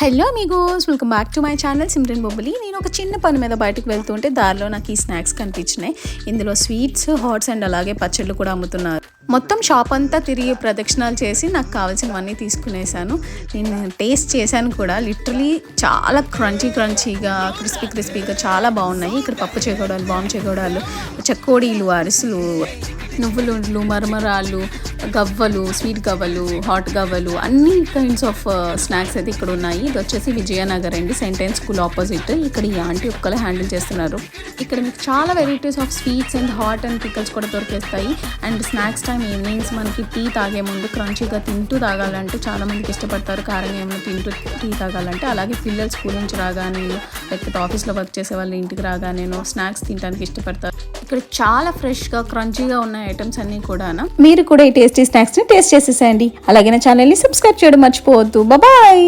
Hello Amigos, welcome back to my channel Simran Bobbili. నేను ఒక చిన్న పని మీద బయటకు వెళ్తుంటే దారిలో నాకు ఈ స్నాక్స్ కనిపించినాయి. ఇందులో స్వీట్స్, హాట్స్ అండ్ అలాగే పచ్చళ్ళు కూడా అమ్ముతున్నారు. మొత్తం షాప్ అంతా తిరిగి ప్రదక్షిణాలు చేసి నాకు కావాల్సినవన్నీ తీసుకునేసాను. నేను టేస్ట్ చేశాను కూడా. లిటరలీ చాలా క్రంచీగా క్రిస్పీగా చాలా బాగున్నాయి. ఇక్కడ పప్పు చేగోడాలు, బాంబు చేగోడాలు, చెక్కోడీలు, అరిసెలు, నువ్వులు, మరమరాలు, గవ్వలు, స్వీట్ గవ్వలు, హాట్ గవ్వలు, అన్ని కైండ్స్ ఆఫ్ స్నాక్స్ అయితే ఇక్కడ ఉన్నాయి. ఇది వచ్చేసి విజయనగర్ అండి, సెంటెన్స్ స్కూల్ ఆపోజిట్. ఇక్కడ ఈ ఆంటీ ఒక్కలే హ్యాండిల్ చేస్తున్నారు. ఇక్కడ మీకు చాలా varieties of sweets and hot and pickles కూడా దొరికేస్తాయి. అండ్ స్నాక్స్ టైం ఈవినింగ్స్ మనకి టీ తాగే ముందు క్రంచీగా తింటూ తాగాలంటే చాలా మందికి ఇష్టపడతారు. కారంగా ఏమైనా తింటూ టీ తాగాలంటే. అలాగే పిల్లలు స్కూల్ నుంచి రాగానే, లేకపోతే ఆఫీస్లో వర్క్ చేసే వాళ్ళు ఇంటికి రాగానేనో స్నాక్స్ తినడానికి ఇష్టపడతారు. ఇక్కడ చాలా ఫ్రెష్గా క్రంచీగా ఉన్న ఐటమ్స్ అన్నీ కూడా. మీరు కూడా ఈ టేస్టీ స్నాక్స్ని టేస్ట్ చేసేసేయండి. అలాగే నా ఛానల్ని సబ్స్క్రైబ్ చేయడం మర్చిపోవద్దు. బాయ్.